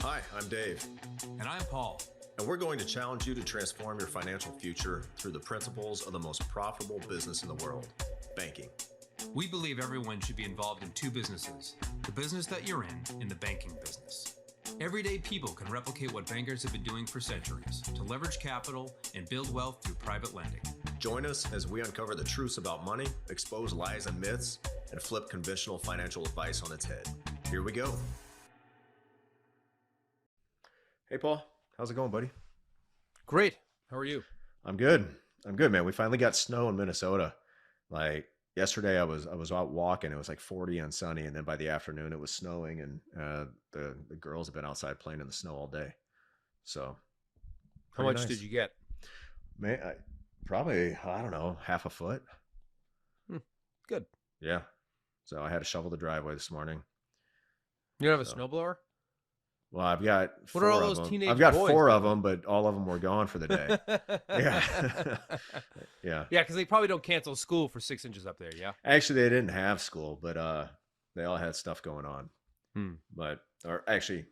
Hi, I'm Dave, And I'm Paul. and we're going to challenge you to transform your financial future through the principles of the most profitable business in the world, banking. We believe everyone should be involved in two businesses, the business that you're in and the banking business. Everyday people can replicate what bankers have been doing for centuries to leverage capital and build wealth through private lending. Join us as we uncover the truths about money, expose lies and myths, and flip conventional financial advice on its head. Here we go. Hey, Paul. How's it going, buddy? Great. How are you? I'm good. Man. We finally got snow in Minnesota. Like yesterday, I was out walking. It was like 40 and sunny, and then by the afternoon, it was snowing, and the girls have been outside playing in the snow all day. So, How pretty much nice. did you get? Man, probably I don't know, half a foot. Good. Yeah. So I had to shovel the driveway this morning. You don't have a So- snowblower? Well, I've got What are all four of those them. teenage I've got boys four of doing? them, but all of them were gone for the day. Yeah. Yeah. Yeah, because they probably don't cancel school for 6 inches up there, yeah? Actually, they didn't have school, but they all had stuff going on. Hmm. But or actually,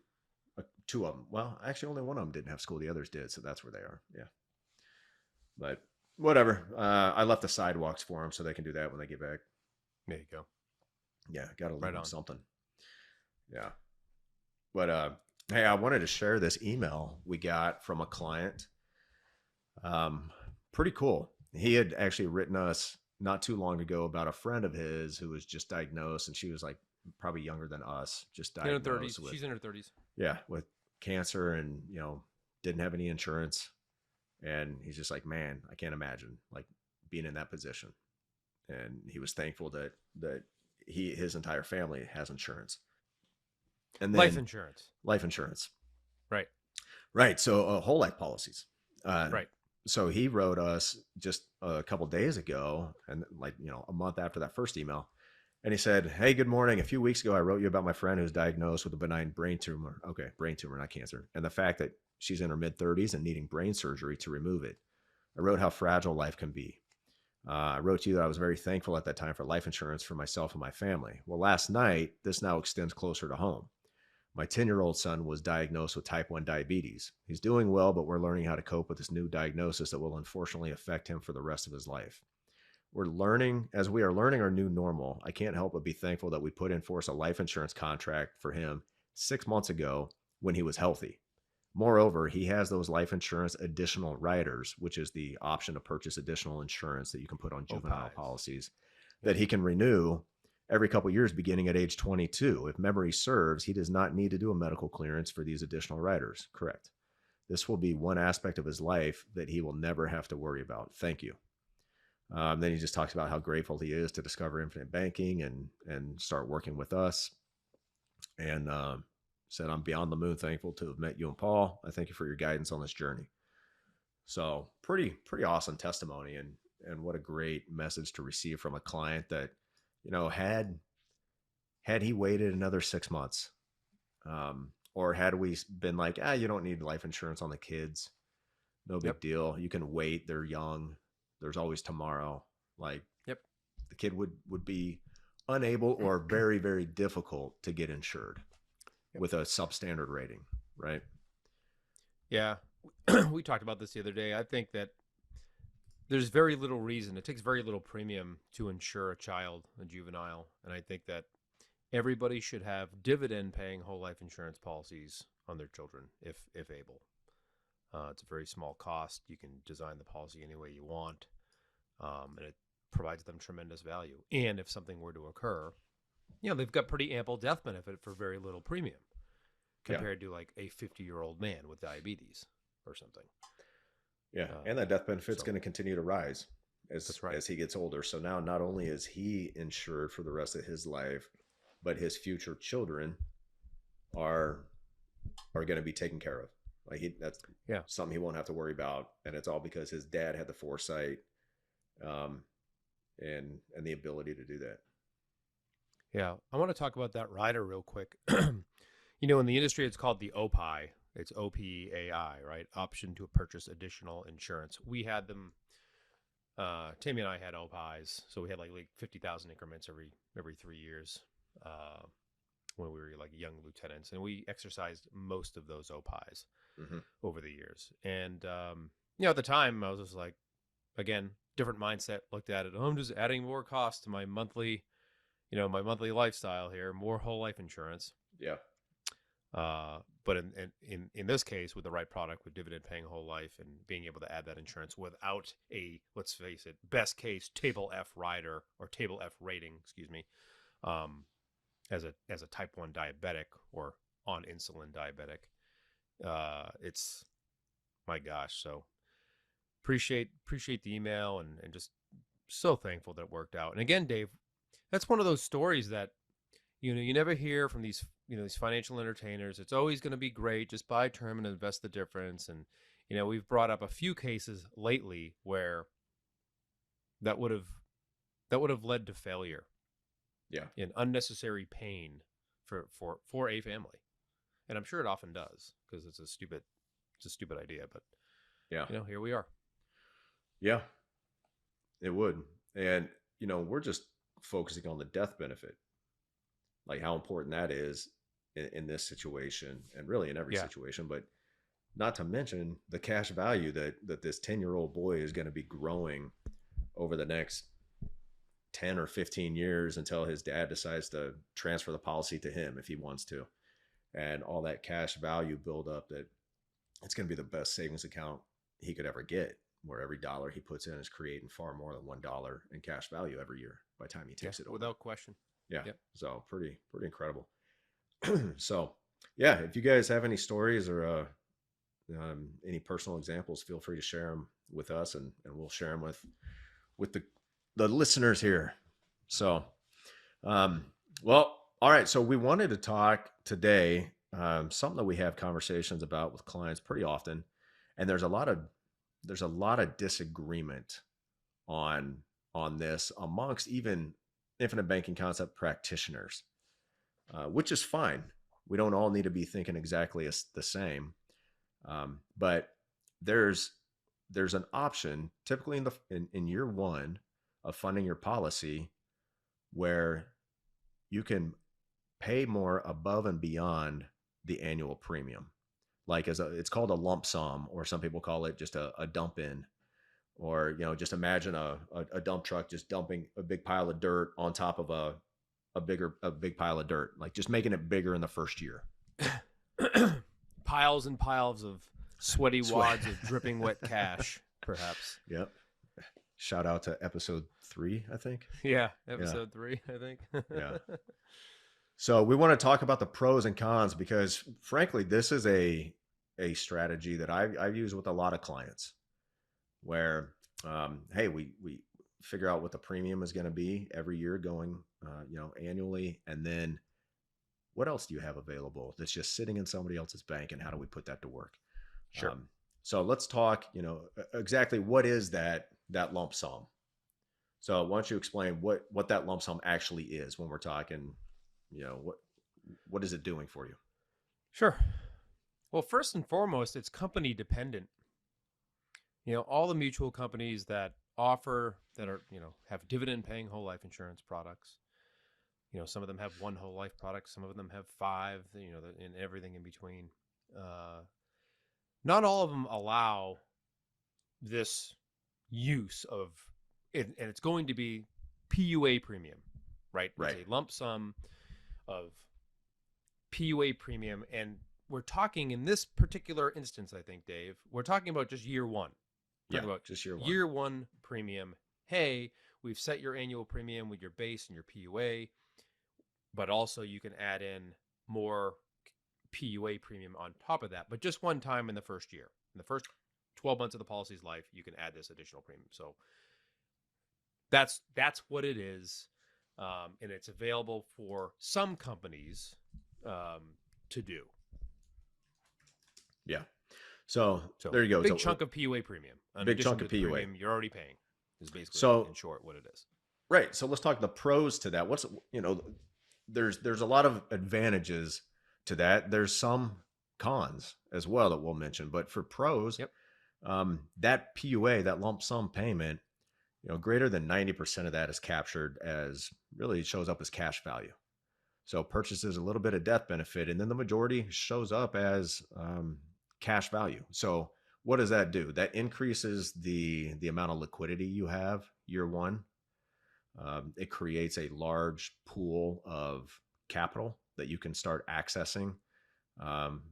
two of them. Well, actually, only one of them didn't have school. The others did, so that's where they are. Yeah. But whatever. I left the sidewalks for them so they can do that when they get back. There you go. Yeah, got to leave Right them on. something. Yeah. But hey, I wanted to share this email we got from a client. Pretty cool. He had actually written us not too long ago about a friend of his who was just diagnosed, and she was like probably younger than us, just In her diagnosed 30s. with She's in her 30s. with cancer, and didn't have any insurance. And he's just like, man, I can't imagine like being in that position. And he was thankful that his entire family has insurance. And then Life insurance. life insurance. Right. Right. So whole life policies. Right. So he wrote us just a couple days ago, and like, a month after that first email. And he said, hey, good morning. A few weeks ago, I wrote you about my friend who's diagnosed with a benign brain tumor. Okay, brain tumor, not cancer. And the fact that she's in her mid-30s and needing brain surgery to remove it. I wrote how fragile life can be. I wrote to you that I was very thankful at that time for life insurance for myself and my family. Well, last night, this now extends closer to home. My 10-year-old son was diagnosed with type 1 diabetes. He's doing well, but we're learning how to cope with this new diagnosis that will unfortunately affect him for the rest of his life. As we are learning our new normal, I can't help but be thankful that we put in force a life insurance contract for him 6 months ago when he was healthy. Moreover, he has those life insurance additional riders, which is the option to purchase additional insurance that you can put on juvenile OPAIs. policies that he can renew every couple of years beginning at age 22. If memory serves, he does not need to do a medical clearance for these additional riders. Correct. This will be one aspect of his life that he will never have to worry about. Thank you. Then he just talks about how grateful he is to discover infinite banking and start working with us. And said, I'm beyond the moon thankful to have met you and Paul. I thank you for your guidance on this journey. So pretty awesome testimony, and what a great message to receive from a client that, had he waited another 6 months, or had we been like, you don't need life insurance on the kids. No big deal. You can wait. They're young. There's always tomorrow. Like, the kid would be unable or very, very difficult to get insured with a substandard rating, right? Yeah. We talked about this the other day. I think that there's very little reason. It takes very little premium to insure a child, a juvenile. And I think that everybody should have dividend-paying whole life insurance policies on their children, if able. It's a very small cost. You can design the policy any way you want, and it provides them tremendous value. And if something were to occur, they've got pretty ample death benefit for very little premium compared to like a 50-year-old man with diabetes or something. Yeah, and that death benefit's so- going to continue to rise That's right. as he gets older. So now not only is he insured for the rest of his life, but his future children are going to be taken care of. Like that's something he won't have to worry about, and it's all because his dad had the foresight, and the ability to do that. Yeah, I want to talk about that rider real quick. In the industry, it's called the OPAI. It's OPAI, right? Option to purchase additional insurance. We had them. Tammy and I had OPAIs, so we had like 50,000 increments every 3 years. when we were like young lieutenants, and we exercised most of those OPAIs Hmm. over the years. And at the time, I was just like, again, different mindset. Looked at it. Oh, I'm just adding more cost to my monthly, my monthly lifestyle here. More whole life insurance. Yeah. But in this case, with the right product, with dividend paying whole life, and being able to add that insurance without a, let's face it, best case table F rider or table F rating, excuse me, as a type 1 diabetic or on insulin diabetic, it's, my gosh. So appreciate the email, and just so thankful that it worked out. And again, Dave, that's one of those stories that you never hear from these these financial entertainers. It's always going to be great. Just buy term and invest the difference. And we've brought up a few cases lately where that would have led to failure. Yeah. In unnecessary pain for a family. And I'm sure it often does, because it's a stupid idea. But Yeah. here we are. Yeah, it would. And, we're just focusing on the death benefit, like how important that is in this situation, and really in every Yeah. situation. But not to mention the cash value that this 10-year-old boy is going to be growing over the next 10 or 15 years until his dad decides to transfer the policy to him if he wants to. And all that cash value build up, that it's going to be the best savings account he could ever get, where every dollar he puts in is creating far more than $1 in cash value every year by the time he takes it over. Without question. Yeah. Yep. So pretty incredible. So yeah, if you guys have any stories or any personal examples, feel free to share them with us, and we'll share them with the listeners here. So, well, all right. So we wanted to talk today, something that we have conversations about with clients pretty often, and there's a lot of disagreement on this amongst even infinite banking concept practitioners, which is fine. We don't all need to be thinking exactly the same, but there's an option typically in year one of funding your policy where you can pay more above and beyond the annual premium. Like it's called a lump sum, or some people call it just a dump in, or, just imagine a dump truck just dumping a big pile of dirt on top of a big pile of dirt, like just making it bigger in the first year. Piles and piles of sweaty wads of dripping wet cash, perhaps. Yep. Shout out to episode 3, I think. Yeah, episode 3, I think. Yeah. So we want to talk about the pros and cons, because frankly, this is a strategy that I've used with a lot of clients, where, hey, we figure out what the premium is going to be every year going, annually. And then what else do you have available that's just sitting in somebody else's bank, and how do we put that to work? Sure. So let's talk, exactly what is that lump sum. So why don't you explain what that lump sum actually is when we're talking, what is it doing for you? Sure. Well, first and foremost, it's company dependent. All the mutual companies that offer, that are, have dividend paying whole life insurance products. Some of them have one whole life product, some of them have 5, and everything in between. Not all of them allow this use of it, and it's going to be PUA premium, right? Right. It's a lump sum of PUA premium, and we're talking in this particular instance, I think, Dave, we're talking about just year one. Yeah, about just year one. Year one premium. Hey, we've set your annual premium with your base and your PUA, but also you can add in more PUA premium on top of that, but just one time in the first year. In the first 12 months of the policy's life, you can add this additional premium. So that's what it is. And it's available for some companies to do. Yeah. So there you go. Big chunk of PUA premium. Big chunk of PUA. Premium you're already paying is basically, in short, what it is. Right. So let's talk the pros to that. There's a lot of advantages to that. There's some cons as well that we'll mention, but for pros, yep. That PUA, that lump sum payment, greater than 90% of that is captured as, really, it shows up as cash value. So purchases a little bit of death benefit, and then the majority shows up as cash value. So what does that do? That increases the amount of liquidity you have year one. It creates a large pool of capital that you can start accessing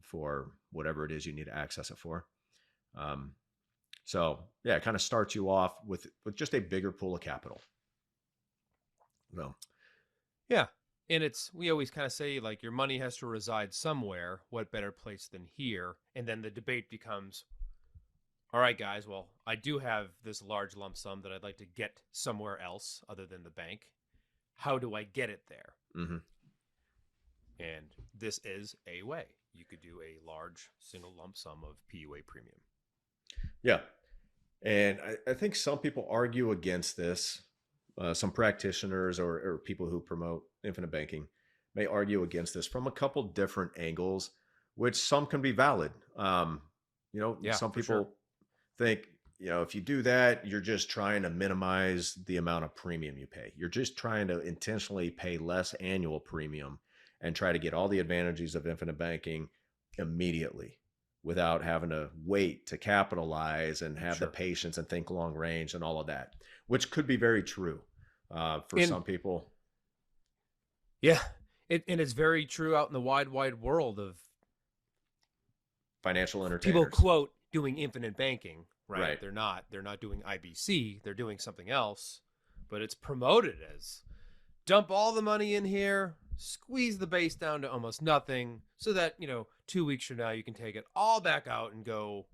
for whatever it is you need to access it for. Um, so yeah, it kind of starts you off with just a bigger pool of capital. So Yeah. And we always kind of say, like, your money has to reside somewhere. What better place than here? And then the debate becomes, all right, guys, well, I do have this large lump sum that I'd like to get somewhere else other than the bank. How do I get it there? mm-hmm. And this is a way. You could do a large single lump sum of PUA premium. Yeah. And I think some people argue against this. Some practitioners or people who promote infinite banking may argue against this from a couple different angles, which some can be valid. Yeah, Some for people sure. think, if you do that, you're just trying to minimize the amount of premium you pay. You're just trying to intentionally pay less annual premium and try to get all the advantages of infinite banking immediately without having to wait to capitalize and have the Sure. patience and think long range and all of that, which could be very true for And some people. yeah, and it's very true out in the wide, wide world of Financial people entertainers. quote doing infinite banking, right? Right. They're not doing IBC, they're doing something else, but it's promoted as dump all the money in here, squeeze the base down to almost nothing so that, 2 weeks from now you can take it all back out and go,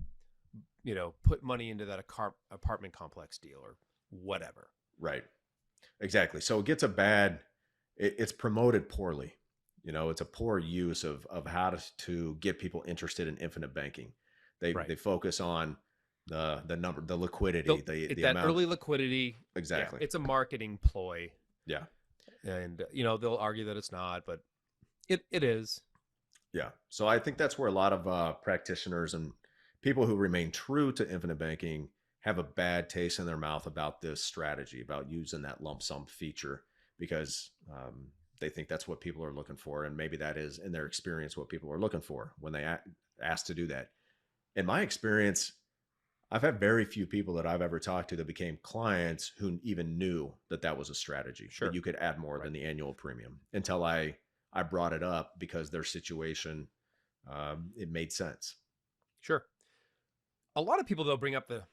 put money into that apartment complex deal or whatever. Right. Exactly. So it gets it's promoted poorly. It's a poor use of how to get people interested in infinite banking. Right. They focus on the number, the liquidity, the That amount. early liquidity. Exactly. Yeah, it's a marketing ploy. Yeah. And, they'll argue that it's not, but it is. Yeah. So I think that's where a lot of practitioners and people who remain true to infinite banking have a bad taste in their mouth about this strategy, about using that lump sum feature, because they think that's what people are looking for. And maybe that is, in their experience, what people are looking for when they ask to do that. In my experience, I've had very few people that I've ever talked to that became clients who even knew that that was a strategy, Sure. that you could add more Right. than the annual premium, until I brought it up because their situation, it made sense. Sure. A lot of people, they'll bring up the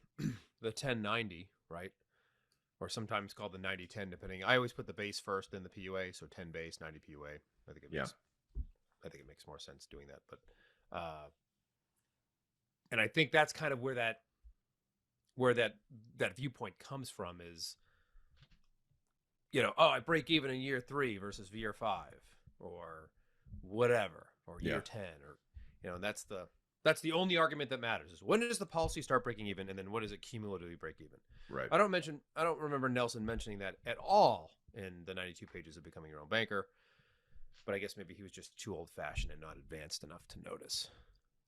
the 1090, right? Or sometimes called the 90-10, depending. I always put the base first, then the PUA, so 10 base, 90 PUA. Yeah. I think it makes more sense doing that. But and I think that's kind of where that viewpoint comes from is, I break even in year 3 versus year 5 or whatever, or year Yeah. 10, or that's the only argument that matters is when does the policy start breaking even, and then what does it cumulatively break even. Right. I don't remember Nelson mentioning that at all in the 92 pages of Becoming Your Own Banker, but I guess maybe he was just too old fashioned and not advanced enough to notice.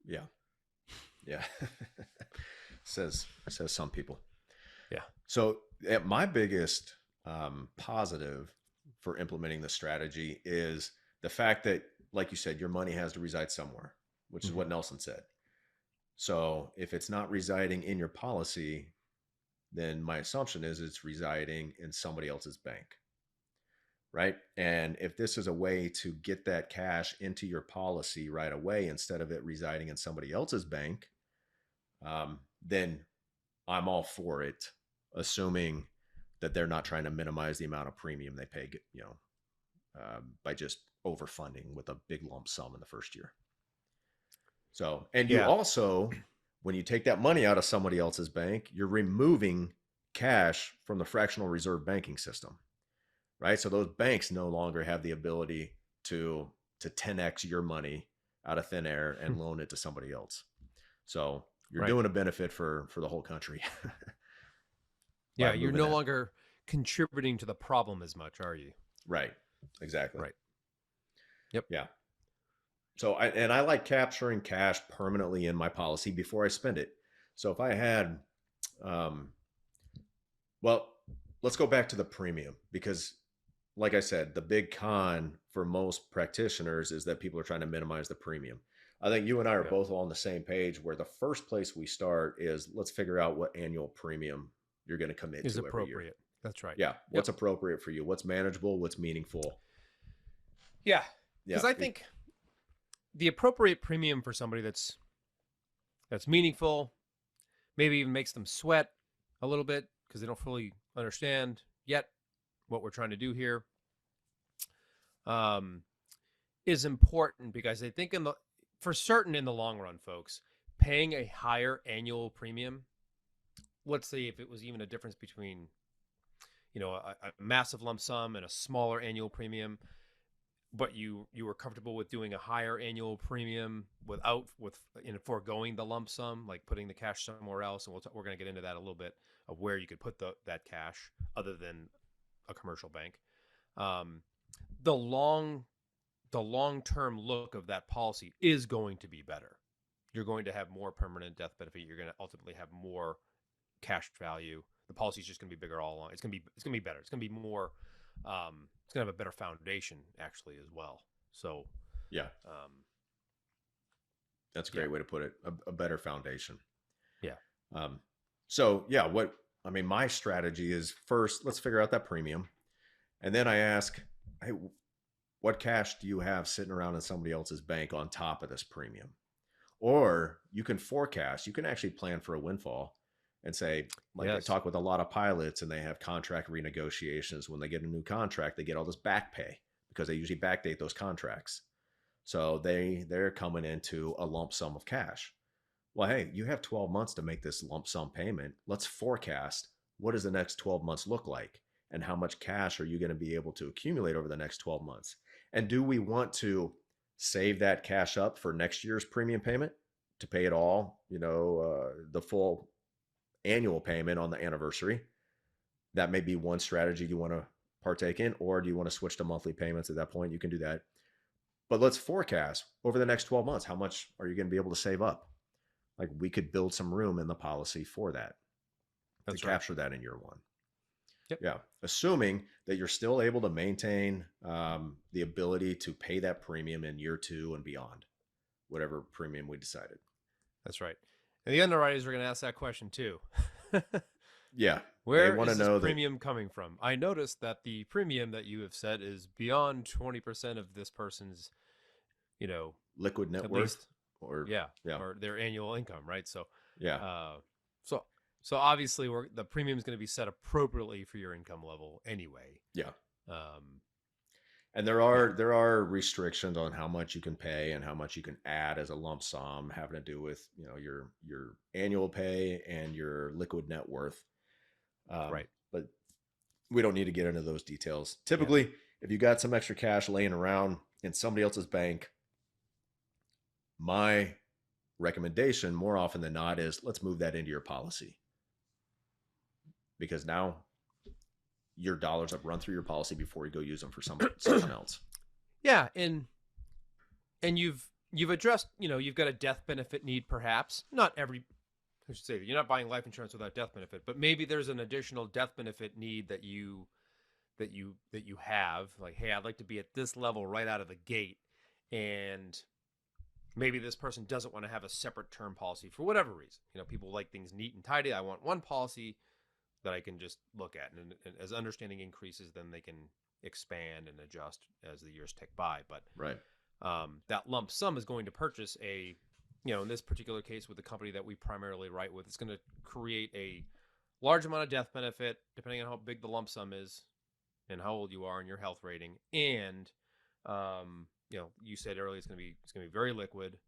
Yeah. Yeah. says some people. Yeah. So my biggest positive for implementing the strategy is the fact that, like you said, your money has to reside somewhere, which is what Nelson said. So if it's not residing in your policy, then my assumption is it's residing in somebody else's bank. Right. And if this is a way to get that cash into your policy right away, instead of it residing in somebody else's bank, then I'm all for it, assuming that they're not trying to minimize the amount of premium they pay, by just overfunding with a big lump sum in the first year. So, and you Yeah. also, when you take that money out of somebody else's bank, you're removing cash from the fractional reserve banking system, right? So those banks no longer have the ability to 10x your money out of thin air and loan it to somebody else. So you're Right. doing a benefit for the whole country. Yeah, by you're moving no that. longer contributing to the problem as much, are you? Right. Exactly. Right. Yep. Yeah. So I like capturing cash permanently in my policy before I spend it. So if I had, well, let's go back to the premium, because like I said, the big con for most practitioners is that people are trying to minimize the premium. I think you and I are Yep. both all on the same page where the first place we start is let's figure out what annual premium you're going to commit Is to every year. appropriate. That's right. Yeah, Yep. what's appropriate for you, what's manageable, what's meaningful. Yeah. Yeah, Because I think the appropriate premium for somebody that's meaningful, maybe even makes them sweat a little bit because they don't fully understand yet what we're trying to do here, um, is important because I think for certain in the long run, folks, paying a higher annual premium, let's say if it was even a difference between, a massive lump sum and a smaller annual premium, but you were comfortable with doing a higher annual premium with foregoing the lump sum, like putting the cash somewhere else, and we're going to get into that a little bit of where you could put that cash other than a commercial bank. Um, the long term look of that policy is going to be better. You're going to have more permanent death benefit. You're going to ultimately have more cash value. The policy is just going to be bigger all along. It's going to be better. It's going to be more. It's going to have a better foundation actually as well. So, yeah, um, that's a yeah, great way to put it. A better foundation. yeah, Um, so yeah, what I mean, my strategy is first, let's figure out that premium. And then I ask, hey, what cash do you have sitting around in somebody else's bank on top of this premium? Or you can forecast, you can actually plan for a windfall and say, like I yes, talk with a lot of pilots and they have contract renegotiations. When they get a new contract, they get all this back pay because they usually backdate those contracts. So they're coming into a lump sum of cash. Well, hey, you have 12 months to make this lump sum payment. Let's forecast what does the next 12 months look like and how much cash are you going to be able to accumulate over the next 12 months? And do we want to save that cash up for next year's premium payment to pay it all, the full annual payment on the anniversary? That may be one strategy you want to partake in, or do you want to switch to monthly payments at that point? You can do that. But let's forecast over the next 12 months, how much are you going to be able to save up? Like we could build some room in the policy for that to that's right. capture that in year one. Yep, Yeah. Assuming that you're still able to maintain the ability to pay that premium in year two and beyond, whatever premium we decided. that's right. And the underwriters are going to ask that question too. Yeah. They Where want to is this know that premium coming from? I noticed that the premium that you have set is beyond 20% of this person's, you know, liquid net at worth least, or, yeah, yeah. or their annual income, right? So, Yeah. uh, so, so obviously, the premium is going to be set appropriately for your income level anyway. Yeah. Um, And there yeah, are there are restrictions on how much you can pay and how much you can add as a lump sum, having to do with your annual pay and your liquid net worth. right. But we don't need to get into those details. Yeah, Typically, if you got some extra cash laying around in somebody else's bank, my recommendation more often than not is let's move that into your policy because now your dollars have run through your policy before you go use them for someone else. yeah, and you've addressed, you've got a death benefit need, perhaps not every. I should say that you're not buying life insurance without death benefit, but maybe there's an additional death benefit need that you have. Like, hey, I'd like to be at this level right out of the gate, and maybe this person doesn't want to have a separate term policy for whatever reason. People like things neat and tidy. I want one policy that I can just look at, and as understanding increases, then they can expand and adjust as the years tick by. But Right. that lump sum is going to purchase in this particular case with the company that we primarily write with, it's going to create a large amount of death benefit depending on how big the lump sum is and how old you are and your health rating. And you said earlier it's going to be very liquid.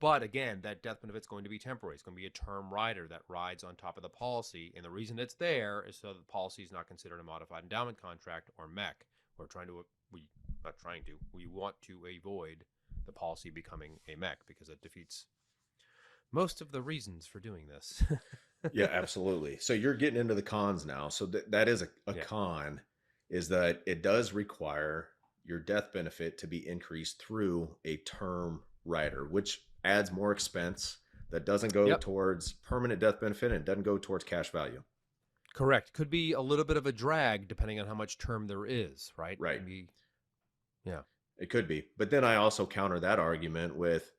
But again, that death benefit is going to be temporary. It's going to be a term rider that rides on top of the policy. And the reason it's there is so the policy is not considered a modified endowment contract or MEC. We want to avoid the policy becoming a MEC because it defeats most of the reasons for doing this. Yeah, absolutely. So you're getting into the cons now. So that is a Yeah. con is that it does require your death benefit to be increased through a term rider, which adds more expense that doesn't go Yep. towards permanent death benefit and doesn't go towards cash value. Correct. Could be a little bit of a drag depending on how much term there is, right? Right. Maybe, yeah. It could be. But then I also counter that argument with,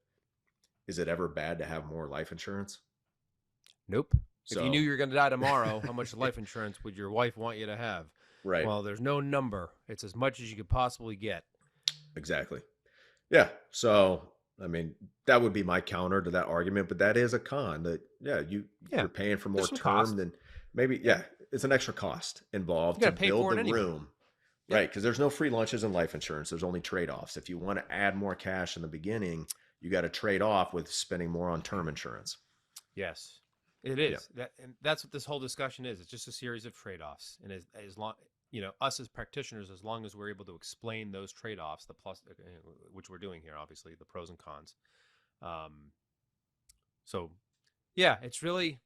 is it ever bad to have more life insurance? Nope. If you knew So, you were going to die tomorrow, how much life insurance would your wife want you to have? right. Well, there's no number. It's as much as you could possibly get. Exactly. Yeah. So, I mean, that would be my counter to that argument, but that is a con that, yeah, Yeah. you're paying for more There's some term cost. than maybe, Yeah. yeah, it's an extra cost You involved got to to pay build for the it anyway. room. Yeah. Right. Because there's no free lunches in life insurance. There's only trade offs. If you want to add more cash in the beginning, you got to trade off with spending more on term insurance. Yes, it Yeah. is. And that's what this whole discussion is. It's just a series of trade-offs. And as long, us as practitioners, as long as we're able to explain those trade-offs, the plus, which we're doing here, obviously, the pros and cons. So, yeah, it's really,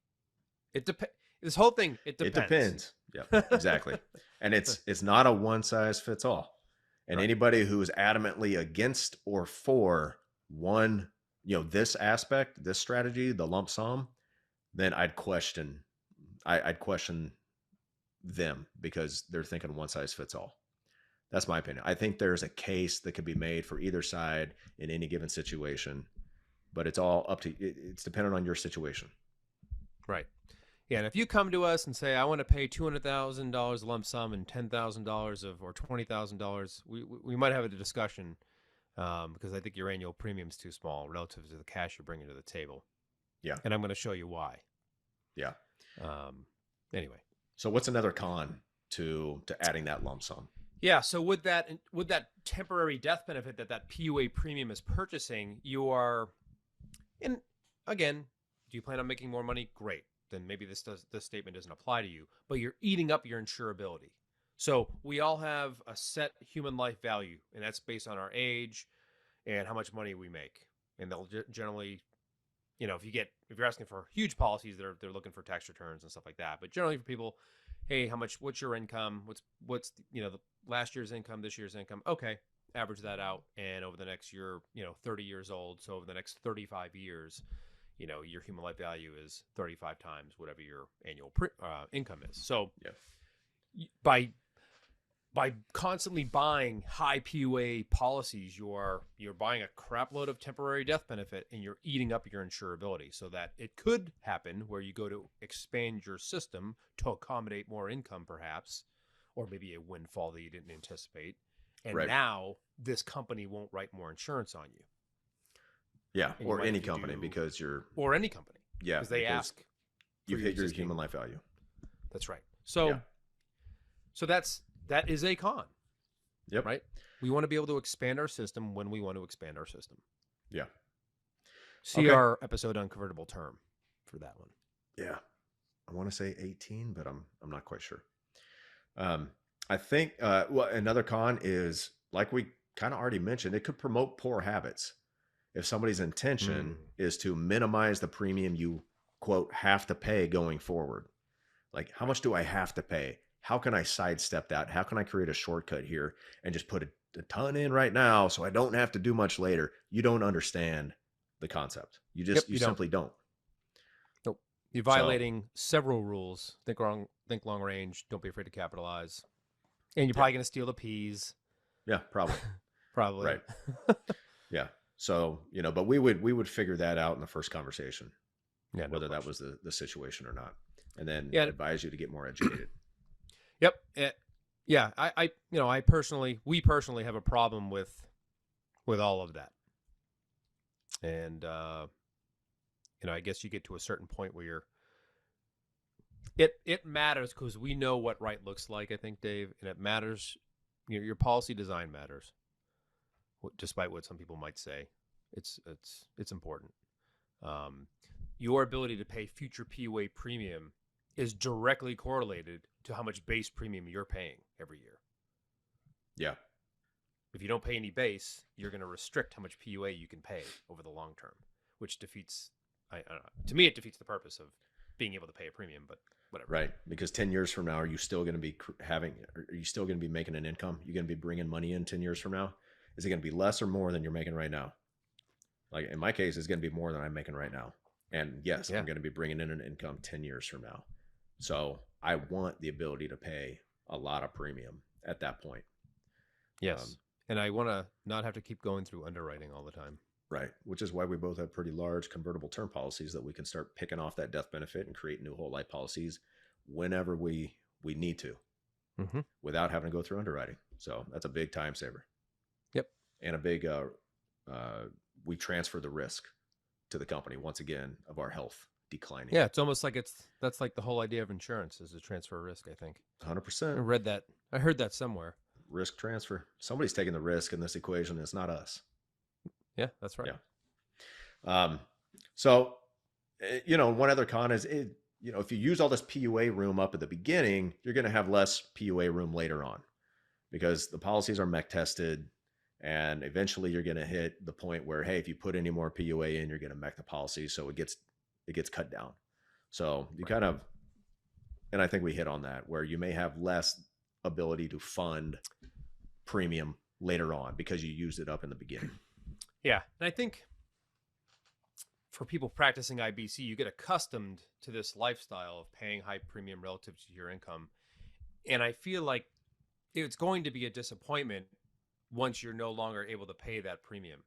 it depends. This whole thing, it depends. It depends. Yeah, exactly. And it's not a one size fits all. And Right. anybody who is adamantly against or for one, this aspect, this strategy, the lump sum, then I'd question them because they're thinking one size fits all. That's my opinion. I think there's a case that could be made for either side in any given situation, but it's all up to it's dependent on your situation. Right. Yeah, and if you come to us and say, "I want to pay $200,000 lump sum and $10,000 or $20,000," we might have a discussion because I think your annual premium is too small relative to the cash you're bringing to the table. Yeah. And I'm going to show you why. Yeah. Anyway. So what's another con to adding that lump sum? Yeah. So with that temporary death benefit that PUA premium is purchasing, you are, and again, do you plan on making more money? Great. Then maybe this statement doesn't apply to you, but you're eating up your insurability. So we all have a set human life value, and that's based on our age and how much money we make. And they'll generally, if you're asking for huge policies, they're looking for tax returns and stuff like that. But generally for people, hey, what's your income? What's the last year's income, this year's income? Okay, average that out, and over the next year, 30 years old. So over the next 35 years, your human life value is 35 times whatever your annual income is. So Yeah. by constantly buying high PUA policies, you're buying a crap load of temporary death benefit, and you're eating up your insurability, so that it could happen where you go to expand your system to accommodate more income, perhaps, or maybe a windfall that you didn't anticipate. And Right. now this company won't write more insurance on you. Yeah. And Or any company because you're, or any company. yeah, Because they ask. you've for hit your existing- human life value. That's right. So, Yeah. so that is a con. Yep. Right. We want to be able to expand our system when we want to expand our system. Yeah. See Okay. our episode on convertible term for that one. Yeah. I want to say 18, but I'm not quite sure. I think another con is, like we kind of already mentioned, it could promote poor habits. If somebody's intention is to minimize the premium you quote have to pay going forward, like how much do I have to pay? How can I sidestep that? How can I create a shortcut here and just put a ton in right now so I don't have to do much later? You don't understand the concept. You just Yep, you simply don't. Nope. You're violating several rules. Think long range. Don't be afraid to capitalize. And you're probably going to steal the P's. Yeah, probably. Probably. Right. Yeah. So, but we would figure that out in the first conversation, Yeah. whether that was the situation or not, and then Yeah. advise you to get more educated. Yep. Yeah. We personally have a problem with all of that. And, I guess you get to a certain point where it matters because we know what right looks like, I think, Dave, and it matters. Your policy design matters, despite what some people might say. It's important. Your ability to pay future PUA premium is directly correlated to how much base premium you're paying every year. Yeah. If you don't pay any base, you're going to restrict how much PUA you can pay over the long term, which defeats, I don't know, to me, it defeats the purpose of being able to pay a premium, but whatever. Right. Because 10 years from now, are you still going to be are you still going to be making an income? You're going to be bringing money in 10 years from now? Is it going to be less or more than you're making right now? Like in my case, it's going to be more than I'm making right now. And yes, I'm going to be bringing in an income 10 years from now. So I want the ability to pay a lot of premium at that point. Yes. Um, And I want to not have to keep going through underwriting all the time. right. Which is why we both have pretty large convertible term policies that we can start picking off that death benefit and create new whole life policies whenever we need to Mm-hmm. without having to go through underwriting. So that's a big time saver Yep. and a big, uh, we transfer the risk to the company once again of our health declining. Yeah, it's almost like that's like the whole idea of insurance is to transfer risk, I think. I 100% read that. I heard that somewhere. risk transfer. Somebody's taking the risk in this equation. It's not us. Yeah, that's right. Yeah. So, one other con is if you use all this PUA room up at the beginning, you're going to have less PUA room later on because the policies are mech tested, and eventually you're going to hit the point where, hey, if you put any more PUA in, you're going to mech the policy, so it gets cut down. So you Right. kind of, and I think we hit on that where you may have less ability to fund premium later on because you used it up in the beginning. Yeah, and I think for people practicing IBC, you get accustomed to this lifestyle of paying high premium relative to your income. And I feel like it's going to be a disappointment once you're no longer able to pay that premium.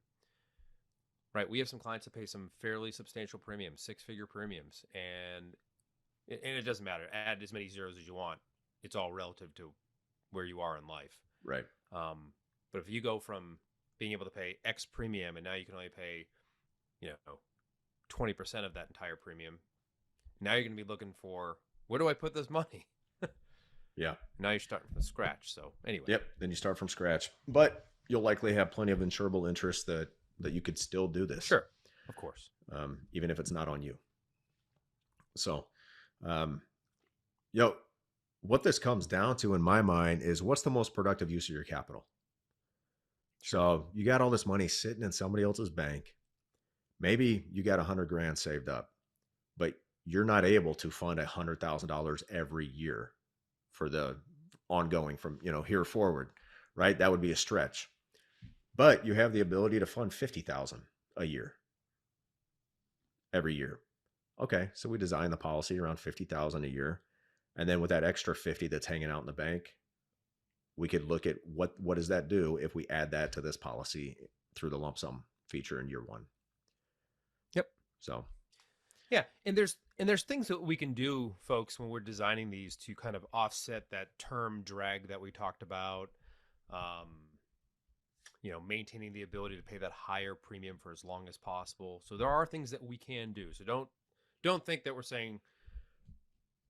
Right? We have some clients that pay some fairly substantial premiums, six-figure premiums, and it doesn't matter. Add as many zeros as you want. It's all relative to where you are in life. Right. But if you go from being able to pay X premium and now you can only pay, 20% of that entire premium, now you're going to be looking for, where do I put this money? Yeah. Now you're starting from scratch. So anyway. Yep. Then you start from scratch, but you'll likely have plenty of insurable interest that you could still do this. Sure. Of course. Even if it's not on you. So, what this comes down to in my mind is what's the most productive use of your capital? So you got all this money sitting in somebody else's bank. Maybe you got 100 grand saved up, but you're not able to fund $100,000 every year for the ongoing from, here forward, right? That would be a stretch, but you have the ability to fund 50,000 a year every year. Okay. So we design the policy around 50,000 a year. And then with that extra 50 that's hanging out in the bank, we could look at what does that do if we add that to this policy through the lump sum feature in year one. Yep. So, yeah, and there's things that we can do, folks, when we're designing these to kind of offset that term drag that we talked about. Maintaining the ability to pay that higher premium for as long as possible. So there are things that we can do. So don't think that we're saying,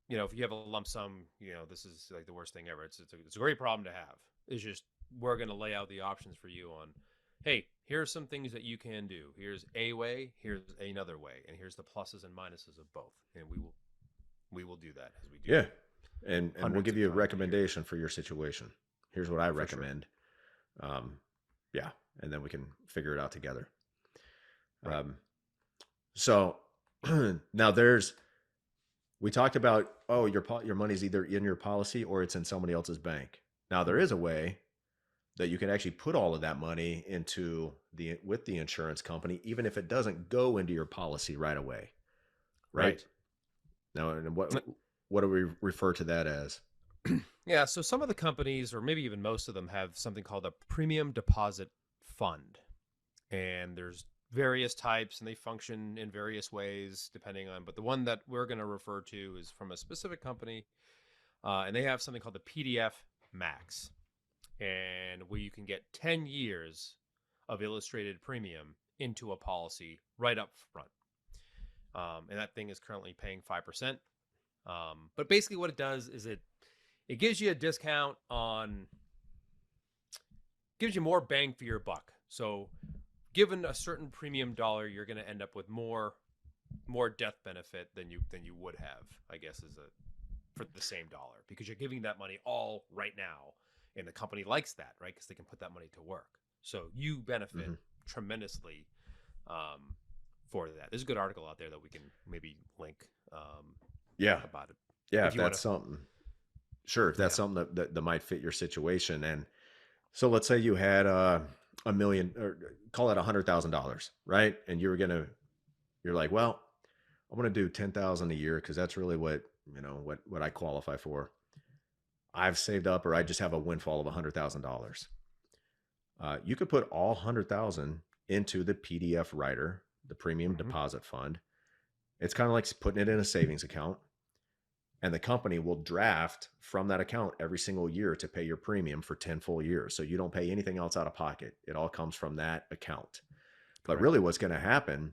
if you have a lump sum, this is like the worst thing ever. It's a great problem to have. It's just we're going to lay out the options for you on, hey, here's some things that you can do. Here's a way, here's another way, and here's the pluses and minuses of both. And we will do that as we do. Yeah. And we'll give you a recommendation for your situation. Here's what I recommend. Sure. Yeah. And then we can figure it out together. Right. So now we talked about, your money's either in your policy or it's in somebody else's bank. Now there is a way that you can actually put all of that money with the insurance company, even if it doesn't go into your policy right away. Right. Now, and what do we refer to that as? Yeah. So some of the companies, or maybe even most of them, have something called a premium deposit fund. And there's various types and they function in various ways depending on, but the one that we're going to refer to is from a specific company. And they have something called the PDF Max, and where you can get 10 years of illustrated premium into a policy right up front. And that thing is currently paying 5%. But basically what it does is it gives you a discount gives you more bang for your buck. So given a certain premium dollar, you're going to end up with more death benefit than you would have, I guess, for the same dollar, because you're giving that money all right now. And the company likes that, right? Because they can put that money to work. So you benefit tremendously for that. There's a good article out there that we can maybe link about it. Yeah, if that's something. Sure, if that's something that might fit your situation. And so let's say you had $1 million, or call it $100,000, right? And you're like, well, I'm going to do 10,000 a year because that's really what what I qualify for. I've saved up, or I just have a windfall of $100,000. You could put all 100,000 into the PDF writer, the premium Mm-hmm. deposit fund. It's kind of like putting it in a savings account, and the company will draft from that account every single year to pay your premium for 10 full years. So you don't pay anything else out of pocket. It all comes from that account. But Correct. really, what's going to happen,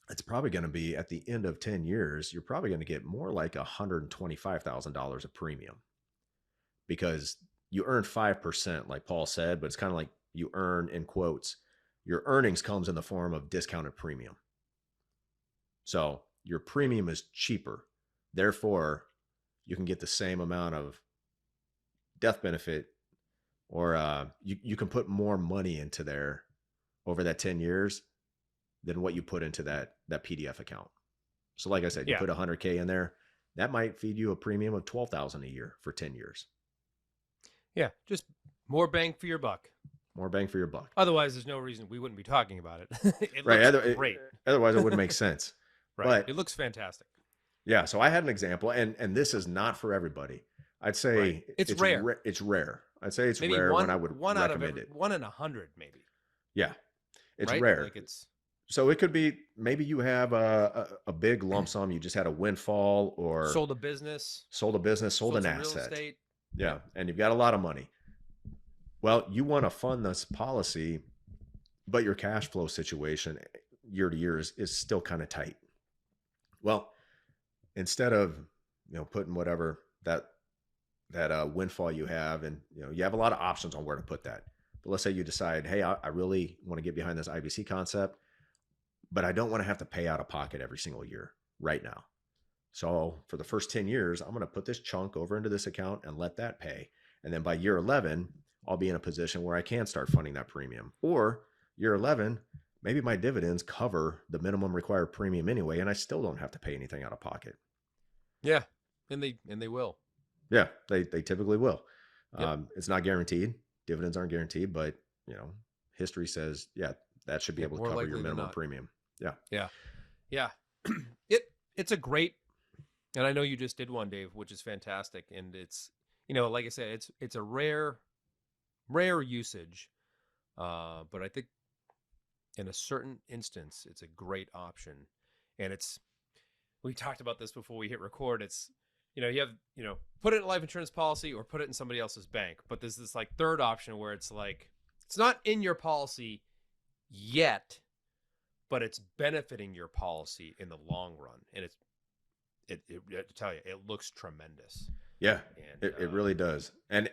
it's probably going to be at the end of 10 years, you're probably going to get more like $125,000 of premium, because you earn 5%, like Paul said, but it's kind of like you earn, in quotes, your earnings comes in the form of discounted premium. So your premium is cheaper. Therefore, you can get the same amount of death benefit, or you can put more money into there over that 10 years than what you put into that PDF account. So like I said, you Yeah. put 100K in there, that might feed you a premium of 12,000 a year for 10 years. Yeah. Just more bang for your buck. More bang for your buck. Otherwise, there's no reason we wouldn't be talking about it. It Right. looks great. Otherwise, it wouldn't make sense. Right. But it looks fantastic. yeah, so I had an example, and this is not for everybody. I'd say Right. It's rare. It's rare. I'd say it's Maybe rare one, when I would one out of recommend it. 1 in 100, maybe. Yeah, it's Right? rare. Like it's So it could be, maybe you have a big lump sum. You just had a windfall, or sold a business, sold a business, sold an some real asset. estate. Yeah, and you've got a lot of money. Well, you want to fund this policy, but your cash flow situation year to year is still kind of tight. Well, instead of putting whatever that windfall you have, and you have a lot of options on where to put that. But let's say you decide, hey, I really want to get behind this IBC concept, but I don't want to have to pay out of pocket every single year right now. So for the first 10 years, I'm going to put this chunk over into this account and let that pay. And then by year 11, I'll be in a position where I can start funding that premium. Or year 11, maybe my dividends cover the minimum required premium anyway, and I still don't have to pay anything out of pocket. Yeah, and they will. Yeah, they typically will. Yep. It's not guaranteed. Dividends aren't guaranteed, but history says, yeah, that should be able to More cover likely your than minimum not. premium. Yeah. Yeah. Yeah. It's a great, and I know you just did one, Dave, which is fantastic. And it's, like I said, it's a rare usage. But I think in a certain instance, it's a great option. And we talked about this before we hit record. It's, you have, put it in a life insurance policy or put it in somebody else's bank. But there's this like third option where it's like, it's not in your policy yet, but it's benefiting your policy in the long run. And I tell you, it looks tremendous. Yeah, And, it really does. And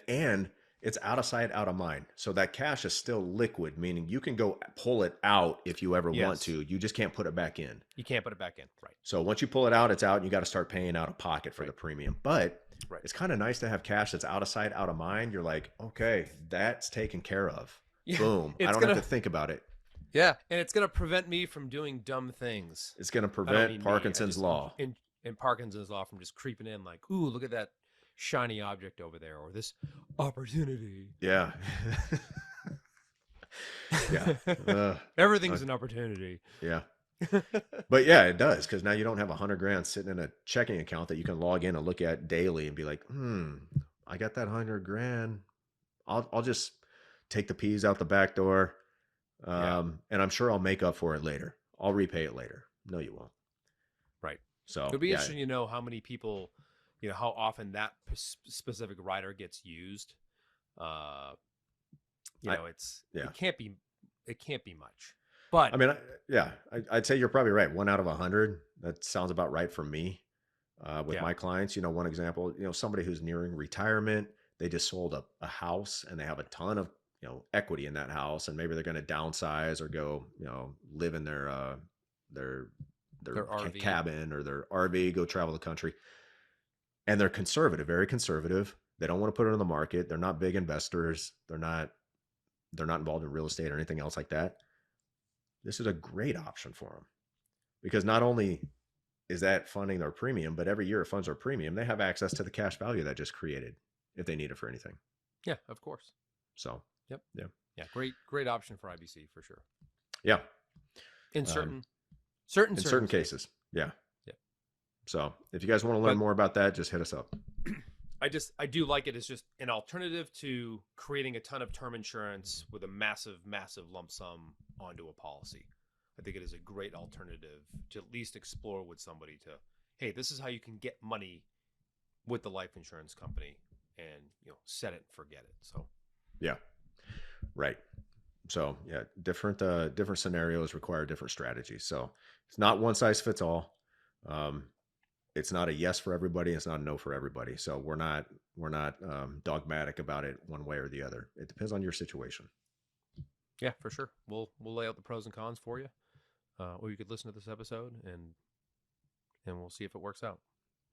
it's out of sight, out of mind. So that cash is still liquid, meaning you can go pull it out if you ever want Yes. to. You just can't put it back in. You can't put it back in. Right. So once you pull it out, it's out, and you got to start paying out of pocket for the premium. But Right. it's kind of nice to have cash that's out of sight, out of mind. You're like, okay, that's taken care of. Yeah, Boom. I it's don't gonna- have to think about it. Yeah. And it's going to prevent me from doing dumb things. It's going to I don't prevent mean me, Parkinson's just- law. And Parkinson's law from just creeping in like, ooh, look at that shiny object over there, or this opportunity. Yeah. Yeah. Everything's an opportunity. Yeah. But yeah, it does, because now you don't have $100,000 sitting in a checking account that you can log in and look at daily and be like, I got that $100,000. I'll just take the peas out the back door, and I'm sure I'll make up for it later. I'll repay it later. No, you won't. Right. So It'd be interesting to know how many people, how often that specific rider gets used. It can't be much. But I mean, I'd say you're probably right. 1 out of 100. That sounds about right for me. With my clients, one example, somebody who's nearing retirement, they just sold a house and they have a ton of, equity in that house, and maybe they're going to downsize or go, live in their RV. cabin or their RV, go travel the country. And they're conservative, very conservative. They don't want to put it on the market. They're not big investors. They're not involved in real estate or anything else like that. This is a great option for them, because not only is that funding their premium, but every year it funds their premium, they have access to the cash value that just created if they need it for anything. Yeah, of course. So, yep. Yeah. Great option for IBC for sure. Yeah. In certain cases. Yeah. Yeah. So if you guys want to learn But more about that, just hit us up. I do like it as just an alternative to creating a ton of term insurance with a massive, massive lump sum onto a policy. I think it is a great alternative to at least explore with somebody to, hey, this is how you can get money with the life insurance company, and set it and forget it. So Yeah. Right. So yeah, different scenarios require different strategies. So it's not one size fits all. It's not a yes for everybody. It's not a no for everybody. So we're not dogmatic about it one way or the other. It depends on your situation. yeah, for sure. We'll lay out the pros and cons for you, or you could listen to this episode and we'll see if it works out.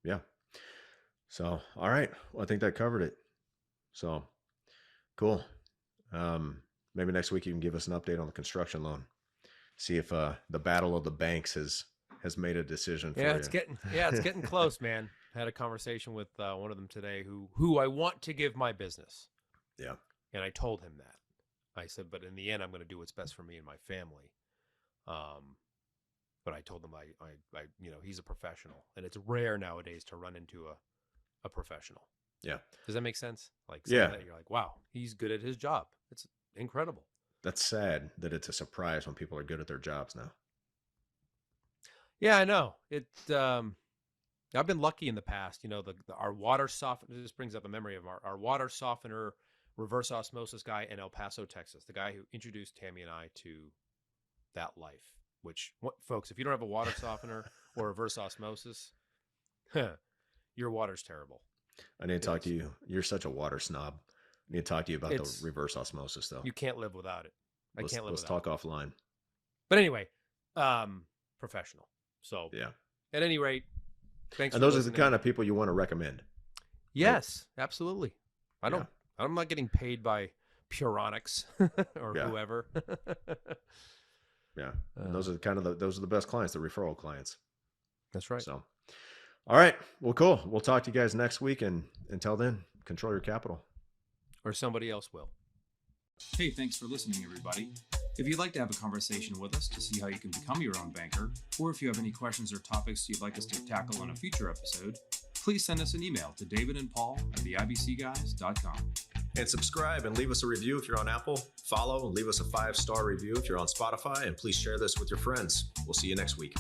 Yeah. So all right. Well, I think that covered it. So cool. Maybe next week you can give us an update on the construction loan. See if the battle of the banks has made a decision for Yeah, you. it's getting close, man. I had a conversation with one of them today who I want to give my business. Yeah. And I told him that. I said, but in the end, I'm going to do what's best for me and my family. But I told him I he's a professional, and it's rare nowadays to run into a professional. Yeah. Does that make sense? Like, yeah, that you're like, wow, he's good at his job. It's incredible. That's sad that it's a surprise when people are good at their jobs now. Yeah, I know. I've been lucky in the past. Our water softener. This brings up a memory of our water softener reverse osmosis guy in El Paso, Texas. The guy who introduced Tammy and I to that life. Which, folks, if you don't have a water softener or reverse osmosis, your water's terrible. I need to talk to you. You're such a water snob. I need to talk to you about the reverse osmosis, though. You can't live without it. Let's talk offline. But anyway, professional. So yeah. At any rate, thanks. And those are the kind of people you want to recommend. Yes, right? Absolutely. I'm not getting paid by Puronics or whoever. Yeah. And those are those are the best clients, the referral clients. That's right. So, all right. Well, cool. We'll talk to you guys next week. And until then, control your capital. Or somebody else will. Hey, thanks for listening, everybody. If you'd like to have a conversation with us to see how you can become your own banker, or if you have any questions or topics you'd like us to tackle on a future episode, please send us an email to davidandpaul@theibcguys.com. And subscribe and leave us a review if you're on Apple. Follow and leave us a 5-star review if you're on Spotify. And please share this with your friends. We'll see you next week.